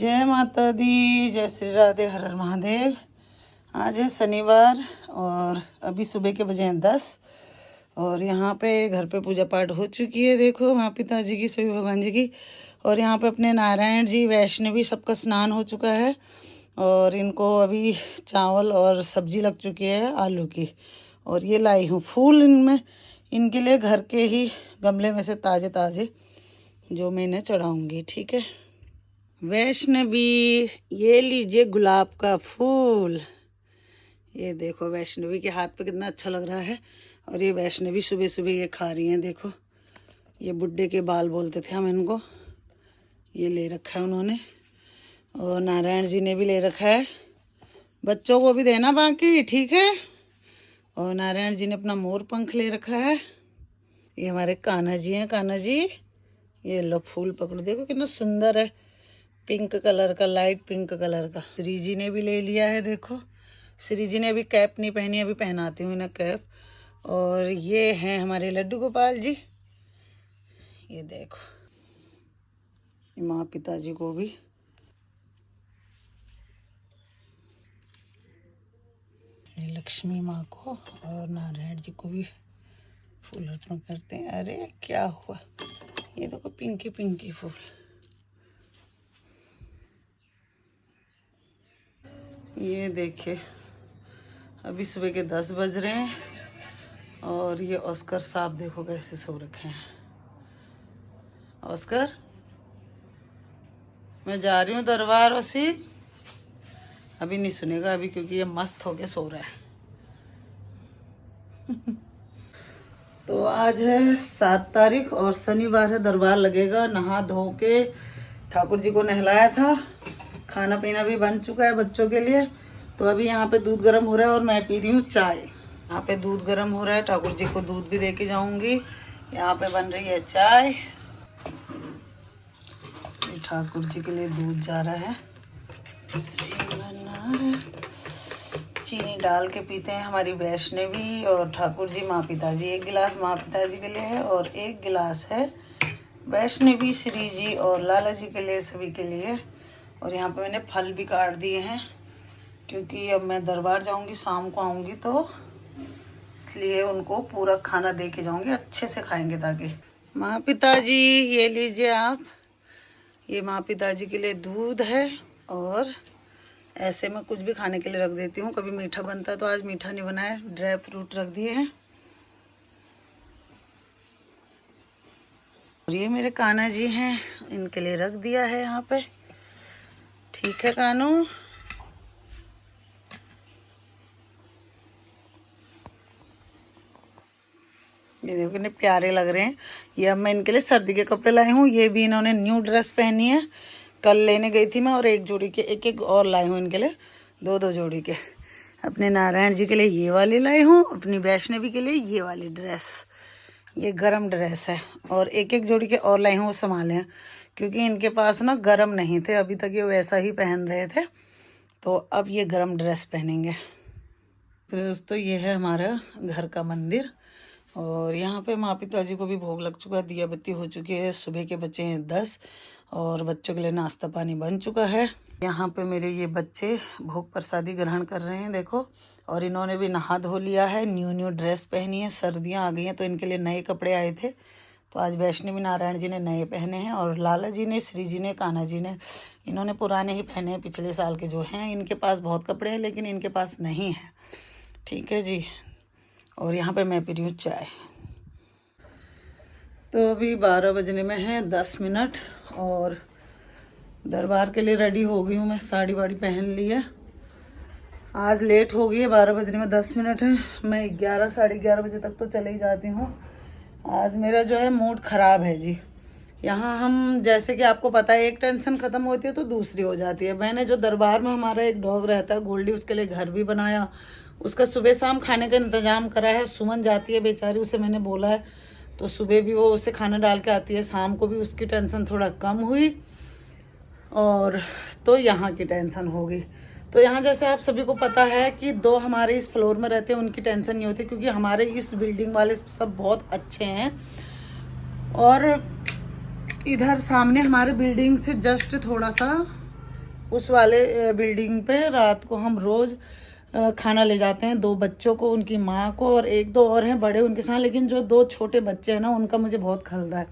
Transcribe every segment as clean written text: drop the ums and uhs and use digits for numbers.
जय माता दी, जय श्री राधे, हर हर महादेव। आज है शनिवार और अभी सुबह के बजे हैं 10 और यहाँ पे घर पे पूजा पाठ हो चुकी है। देखो माँ पिताजी की, सभी भगवान जी की, और यहाँ पे अपने नारायण जी, वैष्णवी, सबका स्नान हो चुका है और इनको अभी चावल और सब्जी लग चुकी है आलू की। और ये लाई हूँ फूल इनमें, इनके लिए घर के ही गमले में से ताज़े ताज़े, जो मैं इन्हें चढ़ाऊँगी। ठीक है वैष्णवी, ये लीजिए गुलाब का फूल। ये देखो वैष्णवी के हाथ पे कितना अच्छा लग रहा है। और ये वैष्णवी सुबह सुबह ये खा रही हैं। देखो ये बुड्ढे के बाल बोलते थे हम इनको। ये ले रखा है उन्होंने, और नारायण जी ने भी ले रखा है। बच्चों को भी देना बाकी, ठीक है। और नारायण जी ने अपना मोर पंख ले रखा है। ये हमारे कान्हा जी हैं। कान्हा जी ये लो फूल पकड़ो, देखो कितना सुंदर है, पिंक कलर का, लाइट पिंक कलर का। श्री जी ने भी ले लिया है। देखो श्री जी ने अभी कैप नहीं पहनी, अभी पहनाती हूँ इन्हें कैप। और ये हैं हमारे लड्डू गोपाल जी। ये देखो माँ पिताजी को भी, लक्ष्मी माँ को और नारायण जी को भी फूल अर्पण करते हैं। अरे क्या हुआ, ये देखो पिंकी पिंकी फूल। ये देखिए अभी सुबह के 10 बज रहे हैं और ये ऑस्कर साहब देखो कैसे सो रखे हैं। ऑस्कर, मैं जा रही हूँ दरबार उसी। अभी नहीं सुनेगा अभी, क्योंकि ये मस्त होके सो रहा है। तो आज है 7 तारीख और शनिवार है, दरबार लगेगा। नहा धो के ठाकुर जी को नहलाया था, खाना पीना भी बन चुका है बच्चों के लिए। तो अभी यहाँ पे दूध गर्म हो रहा है और मैं पी रही हूँ चाय। यहाँ पे दूध गर्म हो रहा है, ठाकुर जी को दूध भी दे के जाऊँगी। यहाँ पे बन रही है चाय, ठाकुर जी के लिए दूध जा रहा है। चीनी डाल के पीते हैं हमारी वैष्णवी और ठाकुर जी, माँ पिताजी। 1 गिलास माँ पिताजी के लिए है और 1 गिलास है वैष्णवी, श्री जी और लाला जी के लिए, सभी के लिए। और यहाँ पे मैंने फल भी काट दिए हैं, क्योंकि अब मैं दरबार जाऊंगी, शाम को आऊंगी, तो इसलिए उनको पूरा खाना दे के जाऊंगी, अच्छे से खाएंगे। ताकि माँ पिताजी ये लीजिए आप, ये माँ पिताजी के लिए दूध है। और ऐसे में कुछ भी खाने के लिए रख देती हूँ, कभी मीठा बनता तो आज मीठा नहीं बनाया, ड्राई फ्रूट रख दिए हैं। और ये मेरे कान्हा जी हैं, इनके लिए रख दिया है यहाँ पे। ठीक है कानू, ये देखो कितने प्यारे लग रहे हैं। ये अब मैं इनके लिए सर्दी के कपड़े लाई हूँ। ये भी इन्होंने न्यू ड्रेस पहनी है, कल लेने गई थी मैं, और एक जोड़ी के एक और लाई हूँ इनके लिए, 2 जोड़ी के। अपने नारायण जी के लिए ये वाली लाई हूँ, अपनी वैष्णवी के लिए ये वाली ड्रेस, ये गरम ड्रेस है। और एक जोड़ी के और लाई हूँ, वो संभाले हैं, क्योंकि इनके पास ना गरम नहीं थे, अभी तक ये वैसा ही पहन रहे थे, तो अब ये गरम ड्रेस पहनेंगे। तो दोस्तों ये है हमारा घर का मंदिर, और यहाँ पे माँ पिताजी को भी भोग लग चुका है, दिया बत्ती हो चुकी है। सुबह के बच्चे हैं 10 और बच्चों के लिए नाश्ता पानी बन चुका है। यहाँ पे मेरे ये बच्चे भोग प्रसादी ग्रहण कर रहे हैं, देखो। और इन्होंने भी नहा धो लिया है, न्यू ड्रेस पहनी है, सर्दियाँ आ गई हैं तो इनके लिए नए कपड़े आए थे, तो आज वैष्णवी नारायण जी ने नए पहने हैं। और लाला जी ने, श्री जी ने, कान्हा जी ने, इन्होंने पुराने ही पहने हैं, पिछले साल के जो हैं। इनके पास बहुत कपड़े हैं लेकिन इनके पास नहीं है। ठीक है जी। और यहाँ पे मैं पी रही हूँ चाय। तो अभी 12 बजने में है 10 मिनट और दरबार के लिए रेडी हो गई हूँ मैं, साड़ी वाड़ी पहन ली है। आज लेट हो गई है, 12 बजने में 10 मिनट है। मैं 11 साढ़े 11 बजे तक तो चले ही जाती हूँ। आज मेरा जो है मूड ख़राब है जी। यहाँ हम, जैसे कि आपको पता है, एक टेंशन ख़त्म होती है तो दूसरी हो जाती है। मैंने जो दरबार में हमारा एक डॉग रहता है गोल्डी, उसके लिए घर भी बनाया, उसका सुबह शाम खाने का इंतज़ाम करा है। सुमन जाती है बेचारी, उसे मैंने बोला है, तो सुबह भी वो उसे खाना डाल के आती है, शाम को भी उसकी टेंशन थोड़ा कम हुई। और तो यहाँ की टेंशन हो गई। तो यहाँ जैसे आप सभी को पता है कि 2 हमारे इस फ्लोर में रहते हैं, उनकी टेंशन नहीं होती, क्योंकि हमारे इस बिल्डिंग वाले सब बहुत अच्छे हैं। और इधर सामने हमारे बिल्डिंग से जस्ट थोड़ा सा उस वाले बिल्डिंग पे रात को हम रोज़ खाना ले जाते हैं। 2 बच्चों को, उनकी माँ को, और 1-2 और हैं बड़े उनके साथ। लेकिन जो 2 छोटे बच्चे हैं ना, उनका मुझे बहुत खलता है।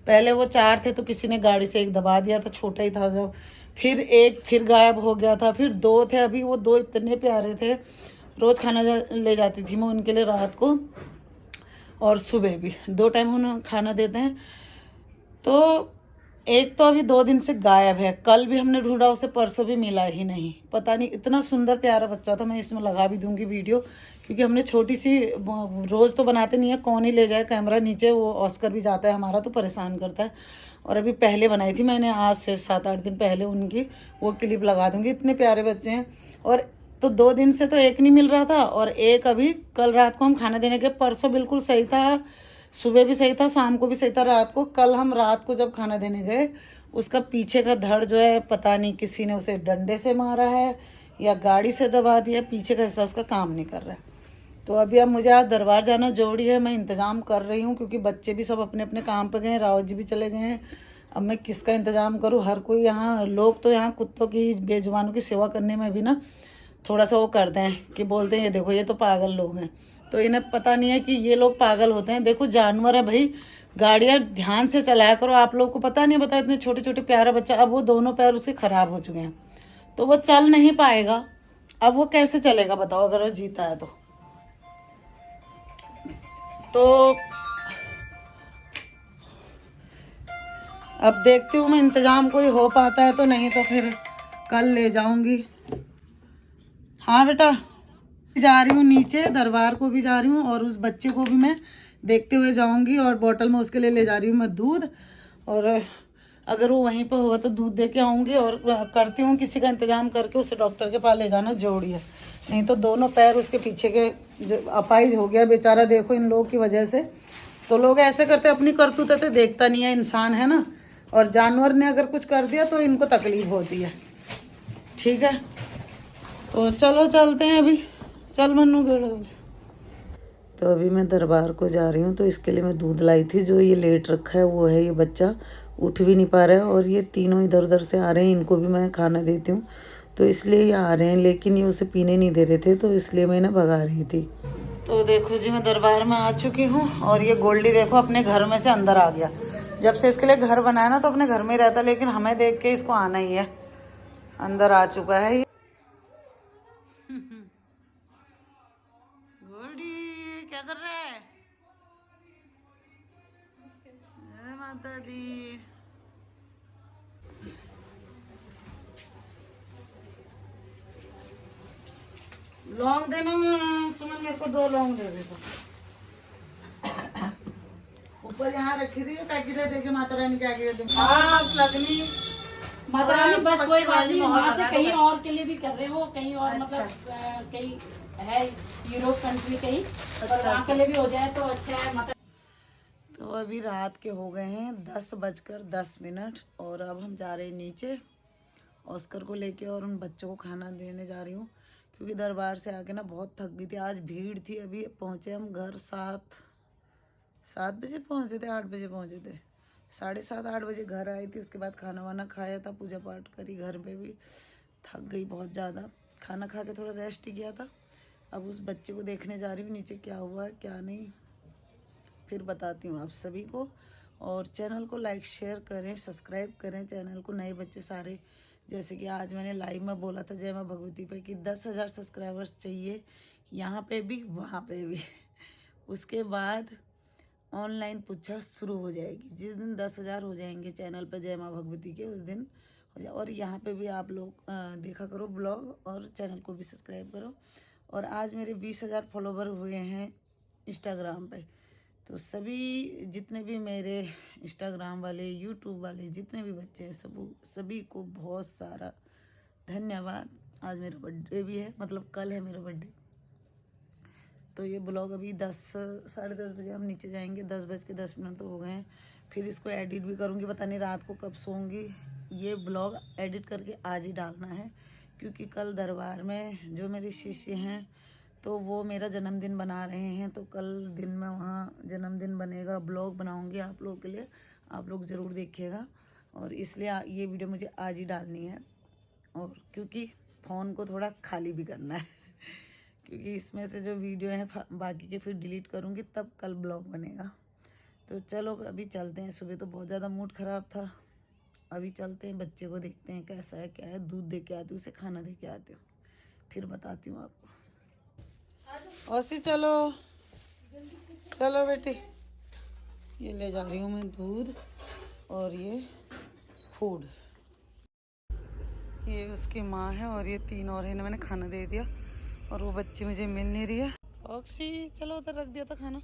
पहले वो 4 थे तो किसी ने गाड़ी से एक दबा दिया था, छोटा ही था जब। फिर एक फिर गायब हो गया था। फिर 2 थे, अभी वो 2 इतने प्यारे थे। रोज़ खाना ले जाती थी मैं उनके लिए रात को और सुबह भी, 2 टाइम उन्हें खाना देते हैं। तो एक तो अभी 2 दिन से गायब है। कल भी हमने ढूंढा उसे, परसों भी मिला ही नहीं। पता नहीं, इतना सुंदर प्यारा बच्चा था। मैं इसमें लगा भी दूंगी वीडियो, क्योंकि हमने छोटी सी, रोज़ तो बनाते नहीं है, कौन ही ले जाए कैमरा नीचे। वो ऑस्कर भी जाता है हमारा तो परेशान करता है। और अभी पहले बनाई थी मैंने, आज से 7-8 दिन पहले उनकी, वो क्लिप लगा दूंगी। इतने प्यारे बच्चे हैं। और तो 2 दिन से तो एक नहीं मिल रहा था, और एक अभी कल रात को हम खाना देने के, परसों बिल्कुल सही था, सुबह भी सही था, शाम को भी सही था, रात को। कल हम रात को जब खाना देने गए, उसका पीछे का धड़ जो है, पता नहीं किसी ने उसे डंडे से मारा है या गाड़ी से दबा दिया, पीछे का हिस्सा उसका काम नहीं कर रहा है। तो अभी अब मुझे आज दरबार जाना जरूरी है। मैं इंतज़ाम कर रही हूँ, क्योंकि बच्चे भी सब अपने अपने काम पे गए हैं, रावत जी भी चले गए हैं। अब मैं किसका इंतज़ाम करूँ? हर कोई यहाँ, लोग तो यहाँ कुत्तों की, बेजुबानों की सेवा करने में भी ना थोड़ा सा वो करते हैं कि बोलते हैं ये देखो ये तो पागल लोग हैं। तो इन्हें पता नहीं है कि ये लोग पागल होते हैं। देखो जानवर है भाई, गाड़ियाँ ध्यान से चलाया करो। आप लोग को पता नहीं, बता इतने छोटे छोटे प्यारा बच्चा, अब वो दोनों पैर उसके खराब हो चुके हैं, तो वो चल नहीं पाएगा। अब वो कैसे चलेगा बताओ, अगर वो जीता है तो अब देखती हूँ मैं, इंतज़ाम कोई हो पाता है तो, नहीं तो फिर कल ले जाऊंगी। हाँ बेटा, जा रही हूँ नीचे, दरबार को भी जा रही हूँ, और उस बच्चे को भी मैं देखते हुए जाऊंगी। और बोतल में उसके लिए ले जा रही हूँ मैं दूध, और अगर वो वहीं पर होगा तो दूध दे के आऊँगी। और करती हूँ किसी का इंतजाम करके उसे डॉक्टर के पास ले जाना जरूरी है। नहीं तो दोनों पैर उसके पीछे के जो अपाइज हो गया बेचारा, देखो इन लोगों की वजह से। तो लोग ऐसे करते, अपनी करतूतें देखता नहीं है, इंसान है ना। और जानवर ने अगर कुछ कर दिया तो इनको तकलीफ होती है। ठीक है, तो चलो चलते हैं अभी। चल मन्नू गेड़। तो अभी मैं दरबार को जा रही हूँ, तो इसके लिए मैं दूध लाई थी। जो ये लेट रखा है वो है ये बच्चा, उठ भी नहीं पा रहा है, और ये तीनों इधर उधर से आ रहे हैं, इनको भी मैं खाना देती हूँ तो इसलिए ये आ रहे हैं। लेकिन ये उसे पीने नहीं दे रहे थे, तो इसलिए मैं इन्हें भगा रही थी। तो देखो जी, मैं दरबार में आ चुकी हूँ, और ये गोल्डी देखो अपने घर में से अंदर आ गया। जब से इसके लिए घर बनाया ना, तो अपने घर में ही रहता, लेकिन हमें देख के इसको आना ही है। अंदर आ चुका है ये। गोल्डी क्या कर रहा है? जय माता दी। लौंग देना, सुमन मेरे को 2 लौंग दे दे। ऊपर यहाँ रखी थी पैकेट, देखे माता रानी क्या किया तुम? हाँ लगनी माता रानी, बस कोई बात नहीं, वहाँ से कहीं और के लिए भी कर रहे हो, कहीं और अच्छा। मतलब कहीं है यूरोप कंट्री कहीं, और वहाँ के लिए भी हो जाए तो अच्छा है। माता तो अभी रात के हो गए हैं 10:10, और अब हम जा रहे हैं नीचे ऑस्कर को लेके, और उन बच्चों को खाना देने जा रही हूँ, क्योंकि दरबार से आके ना बहुत थक गई थी। आज भीड़ थी। अभी पहुँचे हम घर 7 बजे पहुँचे थे, 8 बजे पहुँचे थे, 7:30-8 बजे घर आई थी। उसके बाद खाना वाना खाया था, पूजा पाठ करी, घर पे भी थक गई बहुत ज़्यादा। खाना खा के थोड़ा रेस्ट ही किया था। अब उस बच्चे को देखने जा रही हूँ नीचे, क्या हुआ है क्या नहीं, फिर बताती हूँ आप सभी को। और चैनल को लाइक शेयर करें, सब्सक्राइब करें चैनल को। नए बच्चे सारे, जैसे कि आज मैंने लाइव में बोला था जय माँ भगवती पे कि 10,000 सब्सक्राइबर्स चाहिए, यहाँ पे भी वहाँ पे भी। उसके बाद ऑनलाइन पूछा शुरू हो जाएगी। जिस दिन 10,000 हो जाएंगे चैनल पर जय माँ भगवती के, उस दिन हो जाए। और यहाँ पे भी आप लोग देखा करो ब्लॉग, और चैनल को भी सब्सक्राइब करो। और आज मेरे 20,000 फॉलोवर हुए हैं इंस्टाग्राम पे। तो सभी जितने भी मेरे इंस्टाग्राम वाले, यूट्यूब वाले जितने भी बच्चे हैं, सभी को बहुत सारा धन्यवाद। आज मेरा बर्थडे भी है, मतलब कल है मेरा बर्थडे। तो ये ब्लॉग अभी 10-10:30 बजे हम नीचे जाएंगे, 10:10 तो हो गए हैं। फिर इसको एडिट भी करूँगी, पता नहीं रात को कब सोऊंगी। ये ब्लॉग एडिट करके आज ही डालना है, क्योंकि कल दरबार में जो मेरे शिष्य हैं तो वो मेरा जन्मदिन बना रहे हैं। तो कल दिन में वहाँ जन्मदिन बनेगा, ब्लॉग बनाऊँगी आप लोगों के लिए, आप लोग ज़रूर देखिएगा। और इसलिए ये वीडियो मुझे आज ही डालनी है। और क्योंकि फ़ोन को थोड़ा खाली भी करना है क्योंकि इसमें से जो वीडियो है बाकी के फिर डिलीट करूँगी तब कल ब्लॉग बनेगा। तो चलो अभी चलते हैं। सुबह तो बहुत ज़्यादा मूड ख़राब था, अभी चलते हैं, बच्चे को देखते हैं कैसा है क्या है। दूध दे के आती हूँ, उसे खाना दे के आती हूँ, फिर बताती हूँ आपको। औसी चलो चलो बेटी, ये ले जा रही हूँ मैं दूध और ये फूड। ये उसकी माँ है और ये 3 और है, मैंने खाना दे दिया और वो बच्ची मुझे मिल नहीं रही है। ऑक्सी चलो उधर रख दिया था खाना,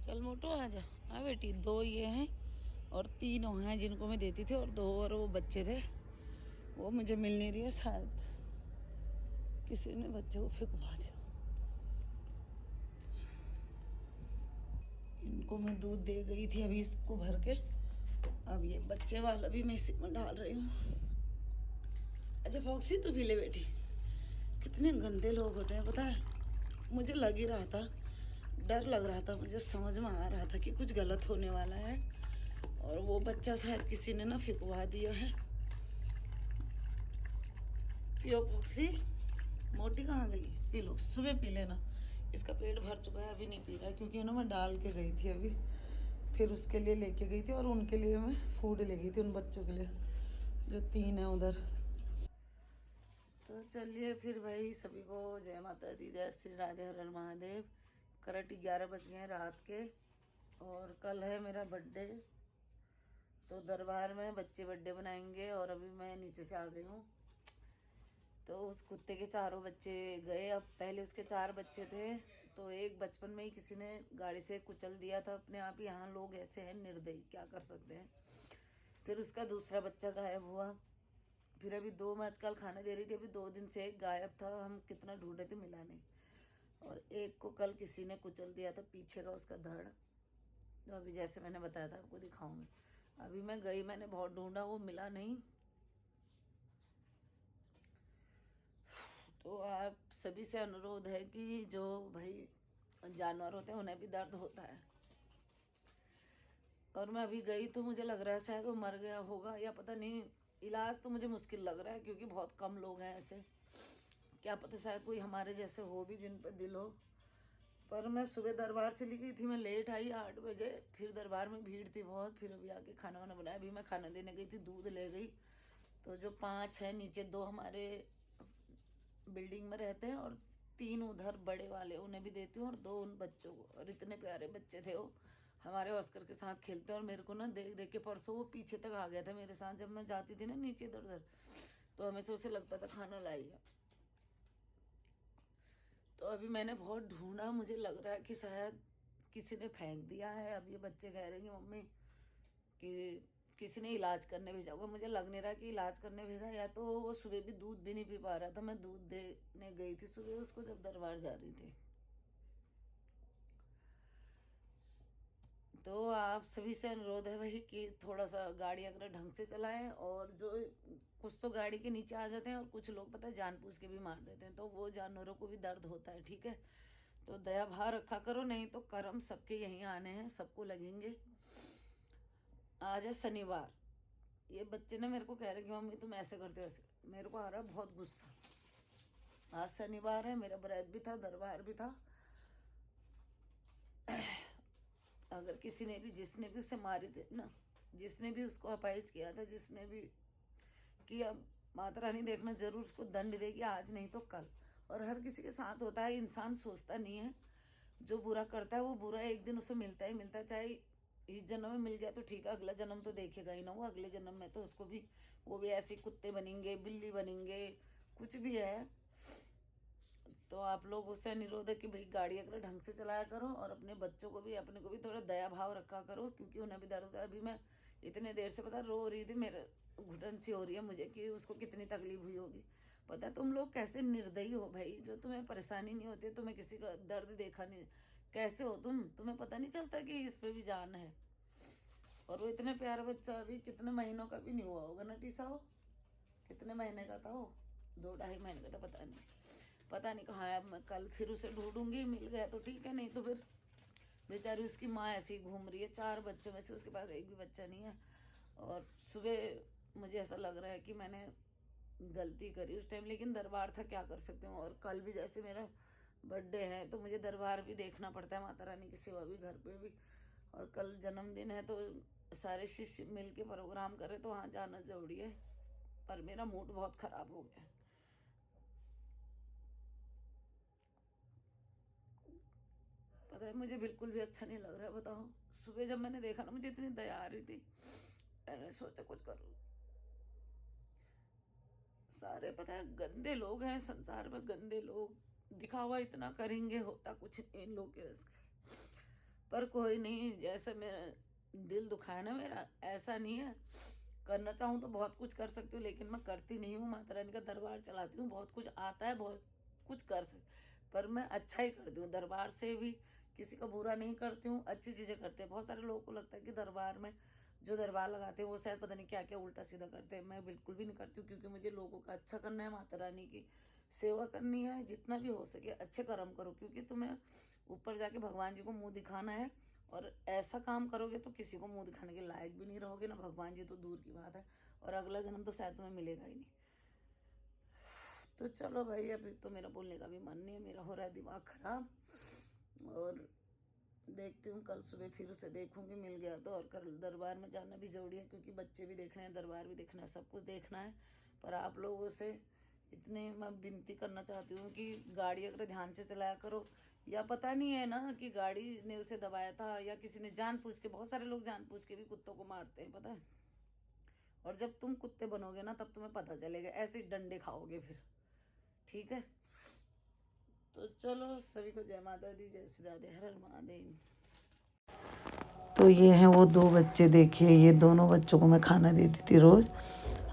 चल मोटू आ जा। हाँ बेटी, 2 ये हैं और 3 वो हैं जिनको मैं देती थी और 2 और वो बच्चे थे, वो मुझे मिल नहीं रही है, शायद किसी ने बच्चे को फेंकवा दिया। इनको मैं दूध दे गई थी अभी इसको भर के, अब ये बच्चे वाला भी मैं इसी में डाल रही हूँ। अच्छा फॉक्सी तू भी ले बेटी। कितने गंदे लोग होते हैं पता है, मुझे लग ही रहा था, डर लग रहा था, मुझे समझ में आ रहा था कि कुछ गलत होने वाला है और वो बच्चा शायद किसी ने ना फेंकवा दिया है। पियो फॉक्सी, मोटी कहाँ गई? पी लो, सुबह पी लेना, इसका पेट भर चुका है, अभी नहीं पी रहा है क्योंकि ना मैं डाल के गई थी अभी, फिर उसके लिए लेके गई थी और उनके लिए मैं फूड ले गई थी, उन बच्चों के लिए जो 3 है उधर। तो चलिए फिर भाई, सभी को जय माता दी, जय श्री राधे, हर हर महादेव। करेक्ट 11 बज गए हैं रात के और कल है मेरा बर्थडे, तो दरबार में बच्चे बर्थडे बनाएंगे और अभी मैं नीचे से आ गई हूँ। तो उस कुत्ते के 4 बच्चे गए, अब पहले उसके 4 बच्चे थे, तो एक बचपन में ही किसी ने गाड़ी से कुचल दिया था अपने आप ही। यहाँ लोग ऐसे हैं निर्दयी, क्या कर सकते हैं। फिर उसका दूसरा बच्चा गायब हुआ, फिर अभी 2 मैं आजकल खाने दे रही थी, अभी 2 दिन से एक गायब था, हम कितना ढूंढे थे मिला नहीं, और एक को कल किसी ने कुचल दिया था, पीछे का उसका धड़। तो अभी जैसे मैंने बताया था आपको दिखाऊंगी। अभी मैं गई, मैंने बहुत ढूंढा, वो मिला नहीं। तो आप सभी से अनुरोध है कि जो भाई जानवर होते हैं उन्हें भी दर्द होता है, और मैं अभी गई तो मुझे लग रहा है शायद वो मर गया होगा या पता नहीं। इलाज तो मुझे मुश्किल लग रहा है क्योंकि बहुत कम लोग हैं ऐसे, क्या पता शायद कोई हमारे जैसे हो भी जिन पर दिल हो। पर मैं सुबह दरबार चली गई थी, मैं लेट आई 8 बजे, फिर दरबार में भीड़ थी बहुत, फिर अभी आके खाना वाना बनाया, अभी मैं खाना देने गई थी, दूध ले गई। तो जो 5 है नीचे, 2 हमारे बिल्डिंग में रहते हैं और 3 उधर बड़े वाले, उन्हें भी देती हूँ और 2 उन बच्चों को। और इतने प्यारे बच्चे थे वो, हमारे ऑस्कर के साथ खेलते हैं और मेरे को ना देख देख के परसों वो पीछे तक आ गया था मेरे साथ, जब मैं जाती थी ना नीचे इधर उधर, तो हमेशा उसे लगता था खाना लाई है। तो अभी मैंने बहुत ढूंढा, मुझे लग रहा है कि शायद किसी ने फेंक दिया है। अब ये बच्चे कह रहे हैं कि मम्मी कि किसी ने इलाज करने भेजा होगा, मुझे लग नहीं रहा कि इलाज करने भेजा, या तो वो सुबह भी दूध भी नहीं पी पा रहा था, मैं दूध देने गई थी सुबह उसको जब दरबार जा रही थी। तो आप सभी से अनुरोध है भाई कि थोड़ा सा गाड़ी अगर ढंग से चलाएं, और जो कुछ तो गाड़ी के नीचे आ जाते हैं और कुछ लोग पता है जानबूझ के भी मार देते हैं, तो वो जानवरों को भी दर्द होता है, ठीक है। तो दया भाव रखा करो, नहीं तो कर्म सबके यहीं आने हैं, सबको लगेंगे। आज है शनिवार, ये बच्चे ने मेरे को कह रहे कि मम्मी तुम ऐसे करते हो ऐसे, मेरे को आ रहा है बहुत गुस्सा। आज शनिवार है, मेरा व्रत भी था, दरबार भी था। अगर किसी ने भी, जिसने भी उसे मारी थी ना, जिसने भी उसको अपाइज किया था, जिसने भी किया, माता रानी देखना जरूर उसको दंड देगी, आज नहीं तो कल। और हर किसी के साथ होता है, इंसान सोचता नहीं है, जो बुरा करता है वो बुरा एक दिन उसे मिलता ही मिलता है, चाहे इस जन्म में मिल गया तो ठीक है, अगला जन्म तो देखेगा ही ना वो, अगले जन्म में तो उसको भी, वो भी ऐसे कुत्ते बनेंगे, बिल्ली बनेंगे, कुछ भी है। तो आप लोगों से अनुरोध है कि भाई गाड़ी अगर ढंग से चलाया करो और अपने बच्चों को भी, अपने को भी थोड़ा दया भाव रखा करो, क्योंकि उन्हें भी दर्द होता है। अभी मैं इतने देर से पता रो रही थी, मेरे घुटन सी हो रही है मुझे कि उसको कितनी तकलीफ हुई होगी। पता है तुम लोग कैसे निर्दयी हो भाई, जो तुम्हें परेशानी नहीं होती, तुम्हें किसी का दर्द देखा नहीं, कैसे हो तुम्हें पता नहीं चलता कि इस पे भी जान है। और वो इतने प्यारा बच्चा, अभी कितने महीनों का भी नहीं हुआ होगा ना टीसा, हो कितने महीने का था वो, 2-2.5 महीने का था, पता नहीं कहाँ है। अब मैं कल फिर उसे ढूंढूंगी, मिल गया तो ठीक है, नहीं तो फिर बेचारी उसकी माँ ऐसे ही घूम रही है, 4 बच्चों में से उसके पास एक भी बच्चा नहीं है। और सुबह मुझे ऐसा लग रहा है कि मैंने गलती करी उस टाइम, लेकिन दरबार था, क्या कर सकती हूँ। और कल भी जैसे मेरा बर्थडे है तो मुझे दरबार भी देखना पड़ता है, माता रानी की सेवा भी घर पे भी। और कल जन्मदिन है तो सारे शिष्य मिल के प्रोग्राम करे तो वहाँ जाना जरूरी है। पर मेरा मूड बहुत खराब हो गया। पता है मुझे बिल्कुल भी अच्छा नहीं लग रहा है, बताओ। सुबह जब मैंने देखा ना, मुझे इतनी दया आ रही थी, मैंने सोचा कुछ करूँ। सारे पता है गंदे लोग हैं संसार में, गंदे लोग, दिखावा इतना करेंगे, होता कुछ नहीं इन लोग के रस। पर कोई नहीं, जैसे मेरा दिल दुखा है ना मेरा, ऐसा नहीं है। करना चाहूँ तो बहुत कुछ कर सकती हूँ, लेकिन मैं करती नहीं हूँ। माता रानी का दरबार चलाती हूँ, बहुत कुछ आता है, बहुत कुछ कर सकती, पर मैं अच्छा ही करती हूँ। दरबार से भी किसी का बुरा नहीं करती हूँ, अच्छी चीज़ें करते हैं। बहुत सारे लोगों को लगता है कि दरबार में जो दरबार लगाते हैं वो शायद पता नहीं क्या क्या उल्टा सीधा करते हैं। मैं बिल्कुल भी नहीं करती हूँ, क्योंकि मुझे लोगों का अच्छा करना है, माता रानी की सेवा करनी है। जितना भी हो सके अच्छे कर्म करो, क्योंकि तुम्हें ऊपर जाके भगवान जी को मुंह दिखाना है। और ऐसा काम करोगे तो किसी को मुंह दिखाने के लायक भी नहीं रहोगे ना, भगवान जी तो दूर की बात है, और अगला जन्म तो शायद तुम्हें मिलेगा ही नहीं। तो चलो भाई, अभी तो मेरा बोलने का भी मन नहीं है, मेरा हो रहा है दिमाग खराब। और देखती हूँ कल सुबह फिर उसे देखूंगी, मिल गया तो। और कल दरबार में जाना भी जरूरी है, क्योंकि बच्चे भी देखने हैं, दरबार भी देखना है, सब कुछ देखना है। पर आप लोगों से इतने मैं विनती करना चाहती हूँ कि गाड़ी अगर ध्यान से चलाया करो। या पता नहीं है ना कि गाड़ी ने उसे दबाया था या किसी ने जानबूझ के, बहुत सारे लोग जानबूझ के भी कुत्तों को मारते हैं, पता है। और जब तुम कुत्ते बनोगे ना तब तुम्हें पता चलेगा, ऐसे ही डंडे खाओगे फिर। ठीक है, तो चलो सभी को जय माता दी, जय श्री राधे, हर हर महादेव। तो ये हैं वो दो बच्चे, देखिए ये दोनों बच्चों को मैं खाना देती थी रोज़,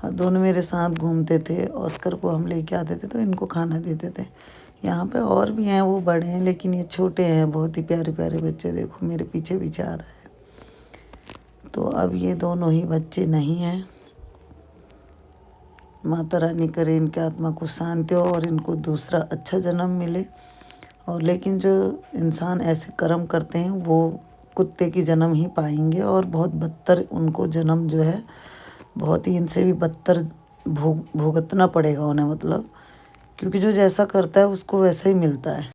और दोनों मेरे साथ घूमते थे। ऑस्कर को हम लेके आते थे तो इनको खाना देते थे। यहाँ पे और भी हैं, वो बड़े हैं, लेकिन ये छोटे हैं, बहुत ही प्यारे प्यारे बच्चे। देखो मेरे पीछे पीछे आ रहे हैं। तो अब ये दोनों ही बच्चे नहीं हैं। माता रानी करे इनके आत्मा को शांति हो और इनको दूसरा अच्छा जन्म मिले। और लेकिन जो इंसान ऐसे कर्म करते हैं वो कुत्ते की जन्म ही पाएंगे, और बहुत बदतर उनको जन्म जो है, बहुत ही इनसे भी बदतर भुगतना पड़ेगा उन्हें, मतलब। क्योंकि जो जैसा करता है उसको वैसा ही मिलता है।